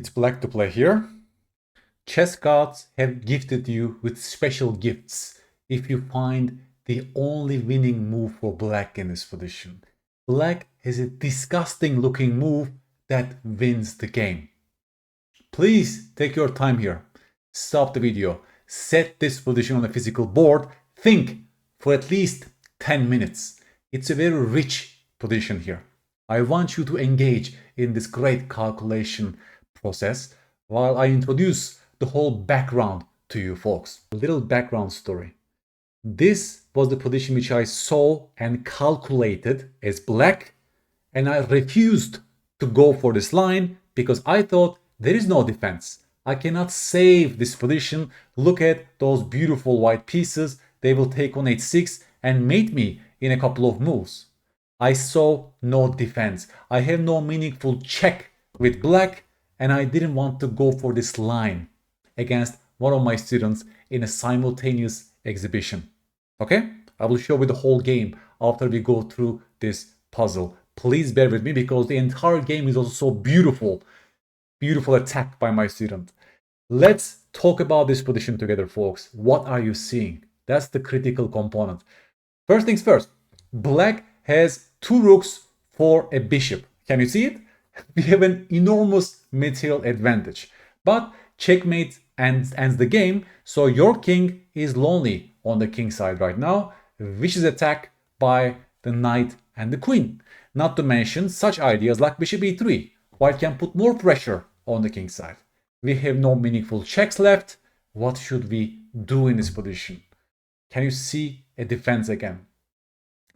It's black to play here. Chess gods have gifted you with special gifts if you find the only winning move for black in this position. Black has a disgusting looking move that wins the game. Please take your time here. Stop the video. Set this position on a physical board. Think for at least 10 minutes. It's a very rich position here. I want you to engage in this great calculation process while I introduce the whole background to you folks. A little background story. This was the position which I saw and calculated as black, and I refused to go for this line because I thought there is no defense. I cannot save this position. Look at those beautiful white pieces. They will take on h6 and mate me in a couple of moves. I saw no defense. I have no meaningful check with black, and I didn't want to go for this line against one of my students in a simultaneous exhibition. Okay? I will show you the whole game after we go through this puzzle. Please bear with me because the entire game is also so beautiful. Beautiful attack by my student. Let's talk about this position together, folks. What are you seeing? That's the critical component. First things first, black has 2 rooks for a bishop. Can you see it? We have an enormous material advantage. But checkmate ends the game, so your king is lonely on the king side right now, which is attacked by the knight and the queen. Not to mention such ideas like bishop e3. White can put more pressure on the king side. We have no meaningful checks left. What should we do in this position? Can you see a defense again?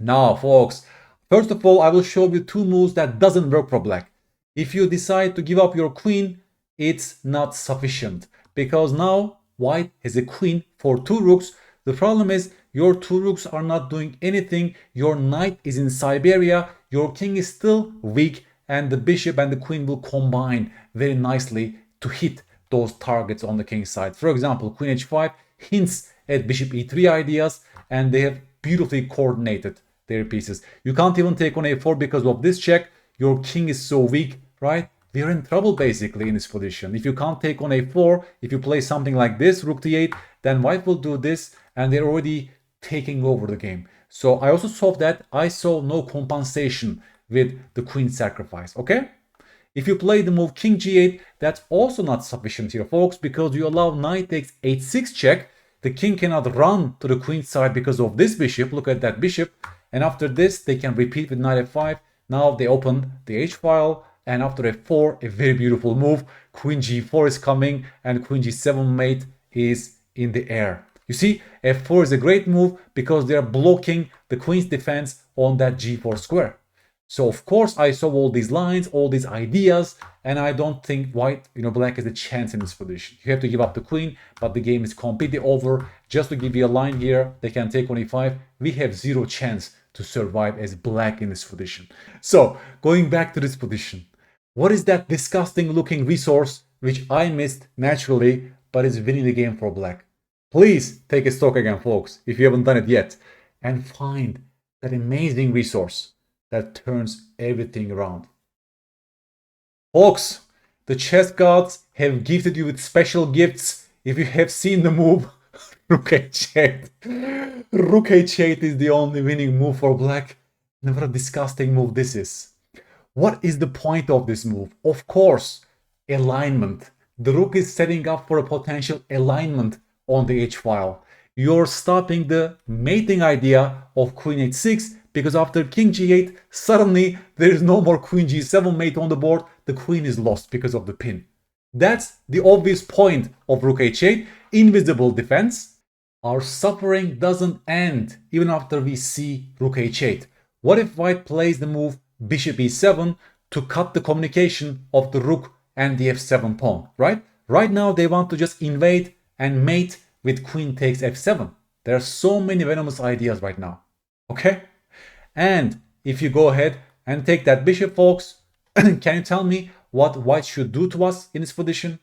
Now, folks, first of all, I will show you 2 moves that doesn't work for black. If you decide to give up your queen, it's not sufficient because now white has a queen for 2 rooks. The problem is your 2 rooks are not doing anything. Your knight is in Siberia. Your king is still weak, and the bishop and the queen will combine very nicely to hit those targets on the king side. For example, queen h5 hints at bishop e3 ideas, and they have beautifully coordinated their pieces. You can't even take on a4 because of this check. Your king is so weak, right? We are in trouble basically in this position. If you can't take on a4, if you play something like this, rook d8, then white will do this, and they're already taking over the game. So I also saw that I saw no compensation with the queen sacrifice, okay? If you play the move king g8, that's also not sufficient here, folks, because you allow knight takes h6 check. The king cannot run to the queen side because of this bishop. Look at that bishop. And after this, they can repeat with knight f5. Now they open the h-file, and after f4, a very beautiful move. Queen g4 is coming, and queen g7 mate is in the air. You see, f4 is a great move because they are blocking the queen's defense on that g4 square. So of course I saw all these lines, all these ideas, and I don't think white, black has a chance in this position. You have to give up the queen, but the game is completely over. Just to give you a line here, they can take on e5. We have 0 chance to survive as black in this position. So going back to this position, what is that disgusting looking resource which I missed naturally, but is winning the game for black? Please take a stock again, folks, if you haven't done it yet, and find that amazing resource that turns everything around. Folks, the chess gods have gifted you with special gifts. If you have seen the move, rook h8. Rook h8 is the only winning move for black. And what a disgusting move this is. What is the point of this move? Of course, alignment. The rook is setting up for a potential alignment on the h-file. You're stopping the mating idea of queen h6 because after king g8, suddenly there is no more queen g7 mate on the board. The queen is lost because of the pin. That's the obvious point of rook h8, invisible defense. Our suffering doesn't end even after we see rook h8. What if white plays the move bishop e7 to cut the communication of the rook and the f7 pawn, right? Right now they want to just invade and mate with queen takes f7. There are so many venomous ideas right now, okay? And if you go ahead and take that bishop, folks, can you tell me what white should do to us in this position?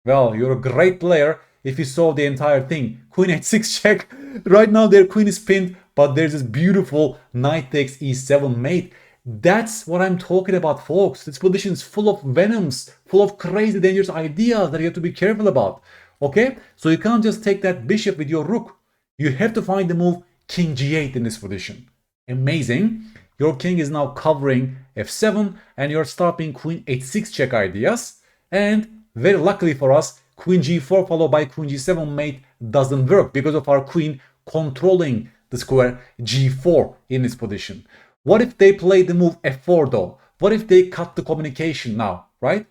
Well, you're a great player if you saw the entire thing. Queen h6 check. Right now their queen is pinned, but there's this beautiful knight takes e7 mate. That's what I'm talking about, folks. This position is full of venoms, full of crazy dangerous ideas that you have to be careful about. Okay? So you can't just take that bishop with your rook. You have to find the move king g8 in this position. Amazing. Your king is now covering f7 and you're stopping queen h6 check ideas. And very luckily for us, queen g4 followed by queen g7 mate doesn't work because of our queen controlling the square g4 in this position. What if they play the move f4 though? What if they cut the communication now, right?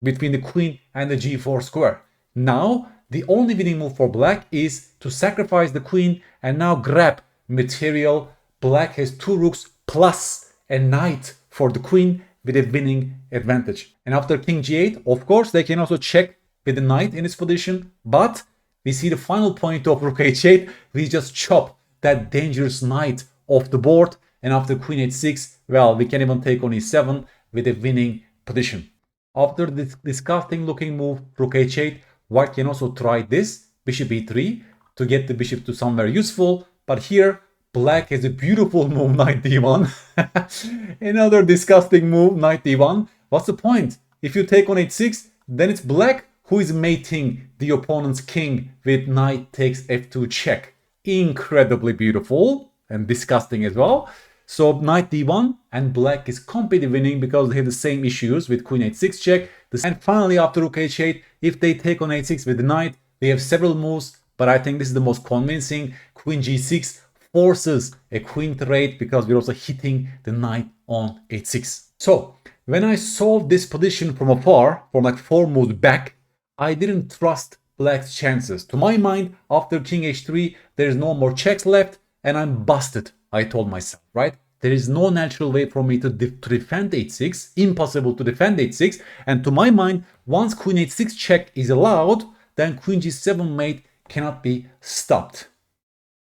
Between the queen and the g4 square. Now, the only winning move for black is to sacrifice the queen and now grab material. Black has two rooks plus a knight for the queen with a winning advantage. And after king g8, of course, they can also check with the knight in this position. But we see the final point of rook h8. We just chop that dangerous knight off the board. And after queen h6, well, we can even take on e7 with a winning position. After this disgusting looking move, rook h8, white can also try this, bishop e3, to get the bishop to somewhere useful. But here, black has a beautiful move, knight d1. Another disgusting move, knight d1. What's the point? If you take on h6, then it's black who is mating the opponent's king with knight takes f2 check. Incredibly beautiful and disgusting as well. So knight d1 and black is completely winning because they have the same issues with queen h6 check. And finally after rook h8, if they take on h6 with the knight, they have several moves, but I think this is the most convincing. Queen g6 forces a queen trade because we're also hitting the knight on h6. So when I solved this position from afar, from like 4 moves back, I didn't trust black's chances. To my mind, after king h3, there's no more checks left and I'm busted, I told myself, right? There is no natural way for me to defend h6, impossible to defend h6. And to my mind, once queen h6 check is allowed, then queen g7 mate cannot be stopped,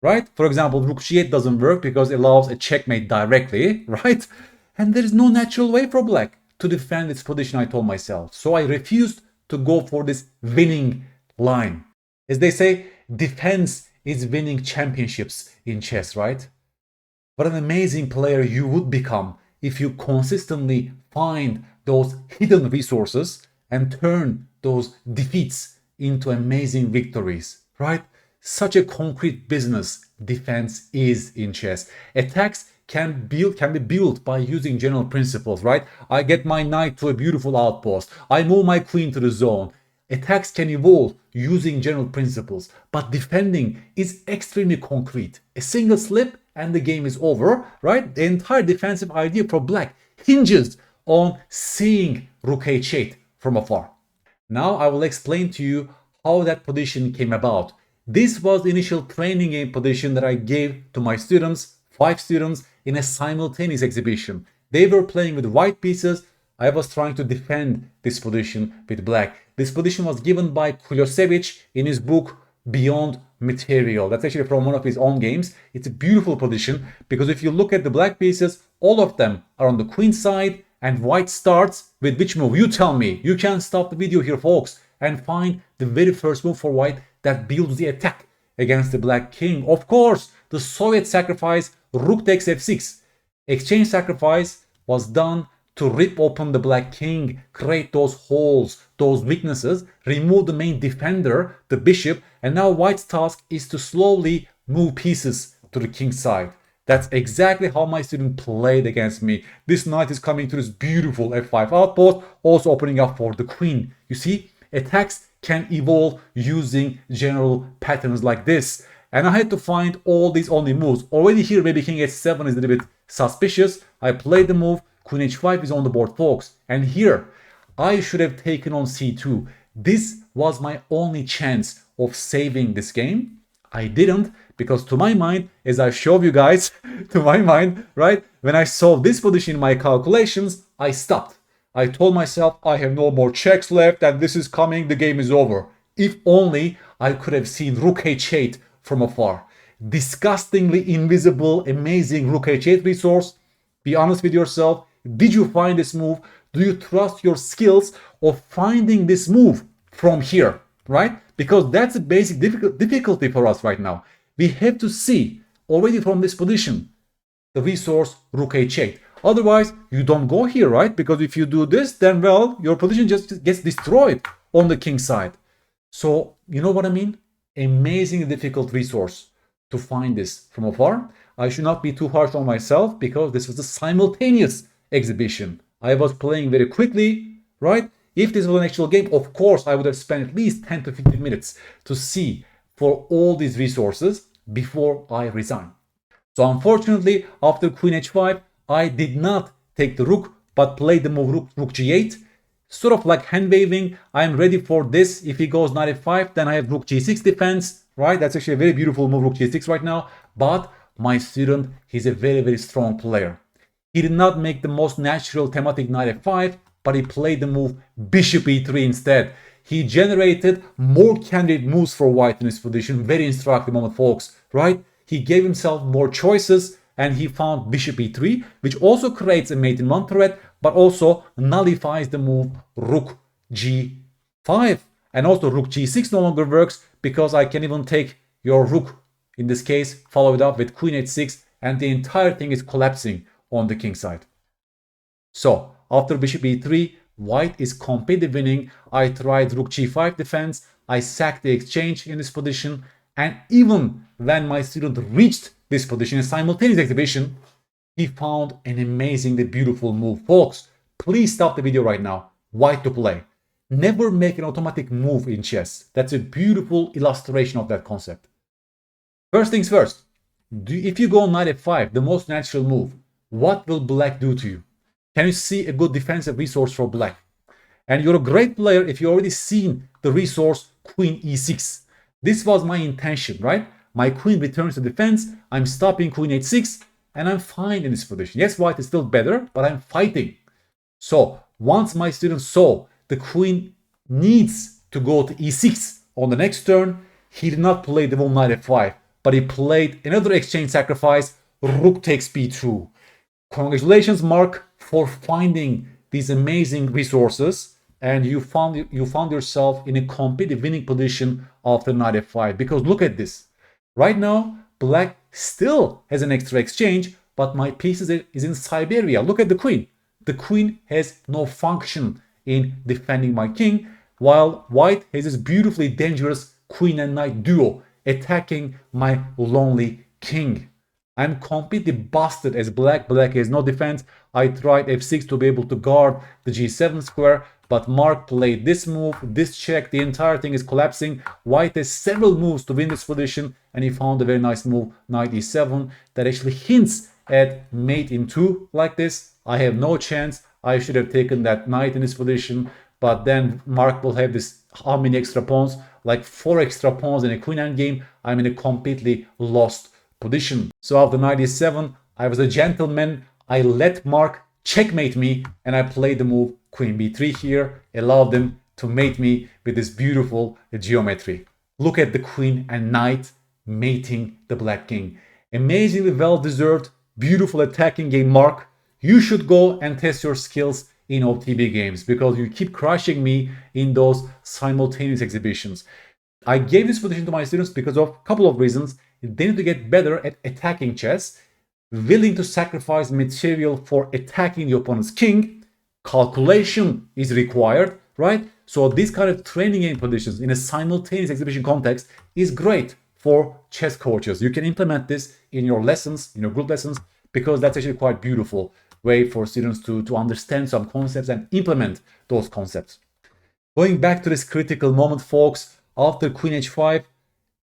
right? For example, rook g8 doesn't work because it allows a checkmate directly, right? And there is no natural way for black to defend its position, I told myself. So I refused to go for this winning line. As they say, defense is winning championships in chess, right? What an amazing player you would become if you consistently find those hidden resources and turn those defeats into amazing victories, right? Such a concrete business defense is in chess. Attacks can be built by using general principles, right? I get my knight to a beautiful outpost. I move my queen to the zone. Attacks can evolve using general principles, but defending is extremely concrete. A single slip and the game is over, right? The entire defensive idea for black hinges on seeing rook h8 from afar. Now I will explain to you how that position came about. This was the initial training game position that I gave to my students, 5 students, in a simultaneous exhibition. They were playing with white pieces. I was trying to defend this position with black. This position was given by Kulosevich in his book Beyond Material. That's actually from one of his own games. It's a beautiful position because if you look at the black pieces, all of them are on the queen side and white starts with which move? You tell me. You can stop the video here, folks, and find the very first move for white that builds the attack against the black king. Of course, the Soviet sacrifice, rook takes f6. Exchange sacrifice was done to rip open the black king, create those holes, those weaknesses, remove the main defender, the bishop, and now white's task is to slowly move pieces to the king's side. That's exactly how my student played against me. This knight is coming to this beautiful f5 outpost, also opening up for the queen. You see, attacks can evolve using general patterns like this. And I had to find all these only moves. Already here, maybe king h7 is a little bit suspicious. I played the move. Queen h5 is on the board, folks. And here, I should have taken on c2. This was my only chance of saving this game. I didn't, because to my mind, as I showed you guys, to my mind, right, when I saw this position in my calculations, I stopped. I told myself I have no more checks left and this is coming, the game is over. If only I could have seen rook h8 from afar. Disgustingly invisible, amazing rook h8 resource. Be honest with yourself. Did you find this move? Do you trust your skills of finding this move from here, right? Because that's a basic difficulty for us right now. We have to see already from this position the resource rook h8. Otherwise, you don't go here, right? Because if you do this, then, well, your position just gets destroyed on the king side. So, you know what I mean? Amazingly difficult resource to find this from afar. I should not be too harsh on myself because this was a simultaneous exhibition. I was playing very quickly, right? If this was an actual game, of course, I would have spent at least 10 to 15 minutes to see for all these resources before I resign. So unfortunately, after queen h5, I did not take the rook, but played the move rook g8. Sort of like hand waving, I'm ready for this. If he goes knight f5, then I have rook g6 defense, right? That's actually a very beautiful move, rook g6 right now. But my student, he's a very, very strong player. He did not make the most natural thematic knight f5, but he played the move bishop e3 instead. He generated more candidate moves for white in his position. Very instructive moment, folks, right? He gave himself more choices and he found bishop e3, which also creates a mate in one threat, but also nullifies the move rook g5. And also rook g6 no longer works because I can even take your rook, in this case, follow it up with queen h6, and the entire thing is collapsing on the king side. So after bishop e3, white is completely winning. I tried rook g5 defense. I sacked the exchange in this position. And even when my student reached this position, a simultaneous exhibition, he found an amazingly beautiful move. Folks, please stop the video right now. White to play. Never make an automatic move in chess. That's a beautiful illustration of that concept. First things first, if you go knight f5, the most natural move, what will black do to you? Can you see a good defensive resource for black? And you're a great player if you already seen the resource queen e6. This was my intention, right? My queen returns to defense, I'm stopping queen h6, and I'm fine in this position. Yes, white is still better, but I'm fighting. So once my student saw the queen needs to go to e6 on the next turn, he did not play the move knight f5, but he played another exchange sacrifice, rook takes b2. Congratulations, Mark, for finding these amazing resources, and you found yourself in a completely winning position after knight f5. Because look at this. Right now, black still has an extra exchange, but my piece is in Siberia. Look at the queen. The queen has no function in defending my king, while white has this beautifully dangerous queen and knight duo attacking my lonely king. I'm completely busted as black. Black has no defense. I tried f6 to be able to guard the g7 square, but Mark played this move, this check, the entire thing is collapsing. White has several moves to win this position, and he found a very nice move, knight e7, that actually hints at mate in 2 like this. I have no chance. I should have taken that knight in this position, but then Mark will have this, how many extra pawns? Like 4 extra pawns in a queen endgame. I'm in a completely lost position. So after knight e7, I was a gentleman. I let Mark checkmate me, and I played the move queen b3 here, allowed them to mate me with this beautiful geometry. Look at the queen and knight mating the black king. Amazingly well-deserved, beautiful attacking game, Mark. You should go and test your skills in OTB games because you keep crushing me in those simultaneous exhibitions. I gave this position to my students because of a couple of reasons. They need to get better at attacking chess, willing to sacrifice material for attacking the opponent's king. Calculation is required, right? So this kind of training game positions in a simultaneous exhibition context is great for chess coaches. You can implement this in your lessons, in your group lessons, because that's actually quite beautiful way for students to understand some concepts and implement those concepts. Going back to this critical moment, folks, after queen h5,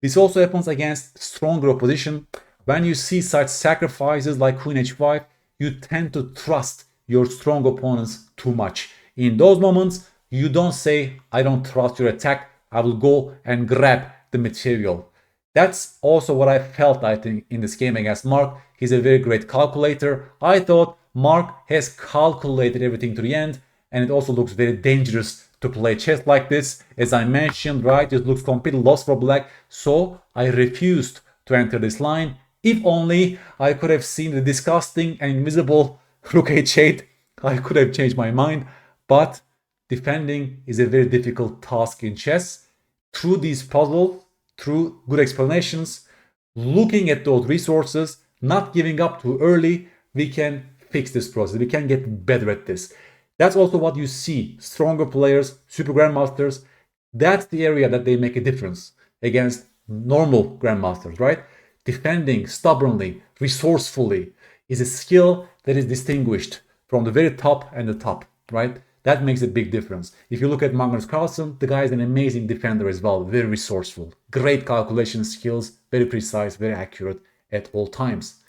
this also happens against stronger opposition. When you see such sacrifices like queen h5, you tend to trust your strong opponents too much. In those moments, you don't say, I don't trust your attack, I will go and grab the material. That's also what I felt, I think, in this game against Mark. He's a very great calculator. I thought Mark has calculated everything to the end, and it also looks very dangerous to play chess like this. As I mentioned, right, it looks completely lost for black, so I refused to enter this line. If only I could have seen the disgusting and invisible rook h8, I could have changed my mind. But defending is a very difficult task in chess. Through these puzzles, through good explanations, looking at those resources, not giving up too early, we can fix this process. We can get better at this. That's also what you see. Stronger players, super grandmasters, that's the area that they make a difference against normal grandmasters, right? Defending stubbornly, resourcefully is a skill that is distinguished from the very top and the top, right? That makes a big difference. If you look at Magnus Carlsen, the guy is an amazing defender as well, very resourceful, great calculation skills, very precise, very accurate at all times.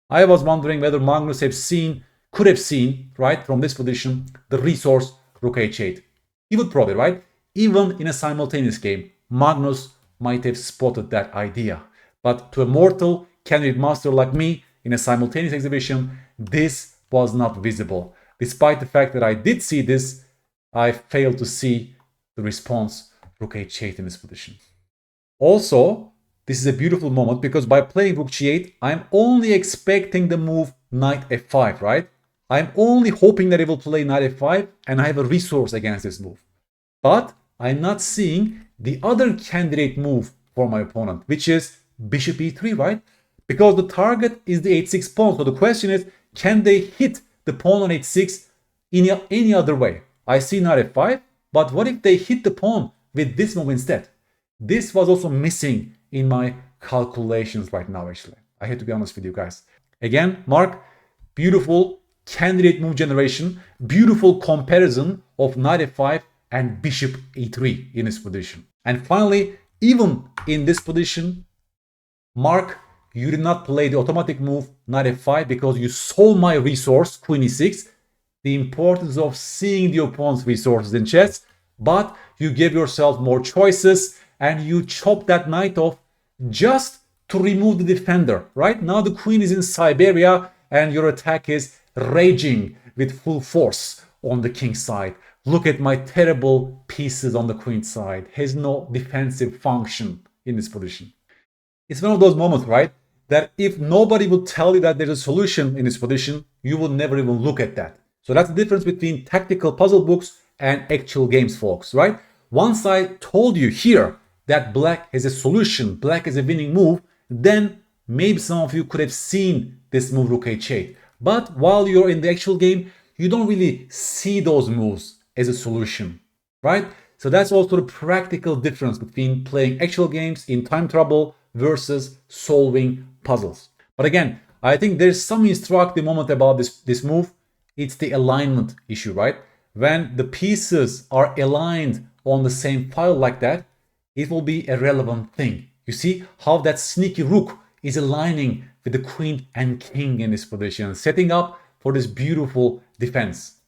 I was wondering whether Magnus could have seen, right, from this position, the resource rook h8. He would probably, right? Even in a simultaneous game, Magnus might have spotted that idea. But to a mortal candidate master like me in a simultaneous exhibition, this was not visible. Despite the fact that I did see this, I failed to see the response rook h8 in this position. Also, this is a beautiful moment because by playing rook g8, I'm only expecting the move knight f5, right? I'm only hoping that he will play knight f5 and I have a resource against this move. But I'm not seeing the other candidate move for my opponent, which is bishop e3, right? Because the target is the h6 pawn. So the question is, can they hit the pawn on h6 in any other way? I see knight f5, but what if they hit the pawn with this move instead? This was also missing in my calculations right now, actually. I have to be honest with you guys. Again, Mark, beautiful candidate move generation, beautiful comparison of knight f5 and bishop e3 in this position. And finally, even in this position, Mark, you did not play the automatic move knight f5 because you saw my resource, queen e6, the importance of seeing the opponent's resources in chess, but you gave yourself more choices and you chop that knight off just to remove the defender, right? Now the queen is in Siberia and your attack is raging with full force on the king's side. Look at my terrible pieces on the queen side. Has no defensive function in this position. It's one of those moments, right? That if nobody will tell you that there's a solution in this position, you will never even look at that. So that's the difference between tactical puzzle books and actual games, folks, right? Once I told you here that black has a solution, black has a winning move, then maybe some of you could have seen this move rook h8. But while you're in the actual game, you don't really see those moves as a solution, right? So that's also the practical difference between playing actual games in time trouble versus solving puzzles. But again, I think there's some instructive moment about this move. It's the alignment issue, right? When the pieces are aligned on the same file like that, it will be a relevant thing. You see how that sneaky rook is aligning with the queen and king in this position, setting up for this beautiful defense.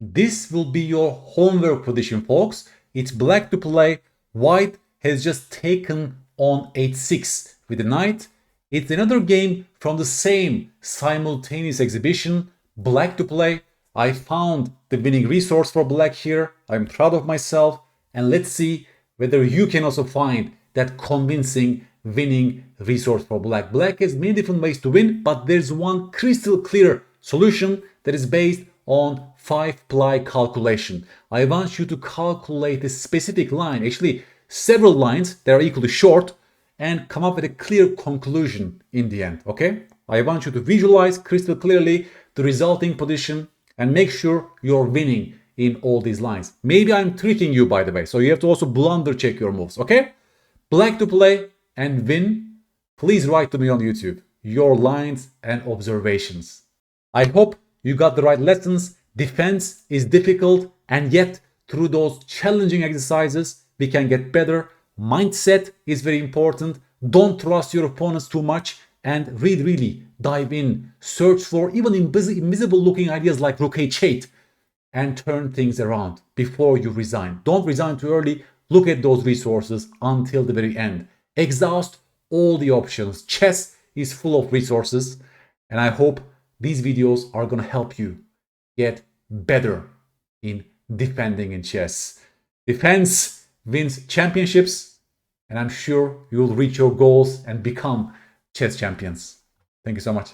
This will be your homework position, folks. It's black to play. White has just taken on h6 with the knight. It's another game from the same simultaneous exhibition. Black to play. I found the winning resource for black here. I'm proud of myself. And let's see whether you can also find that convincing winning resource for black. Black has many different ways to win, but there's one crystal clear solution that is based on 5-ply calculation. I want you to calculate a specific line, actually several lines that are equally short, and come up with a clear conclusion in the end, okay? I want you to visualize crystal clearly the resulting position and make sure you're winning in all these lines. Maybe I'm tricking you, by the way, so you have to also blunder check your moves, okay? Black to play and win. Please write to me on YouTube your lines and observations. I hope you got the right lessons. Defense is difficult, and yet through those challenging exercises, we can get better. Mindset is very important. Don't trust your opponents too much and really dive in. Search for even invisible looking ideas like rook h8 and turn things around before you resign. Don't resign too early. Look at those resources until the very end. Exhaust all the options. Chess is full of resources, and I hope these videos are going to help you get better in defending in chess. Defense wins championships, and I'm sure you'll reach your goals and become chess champions. Thank you so much.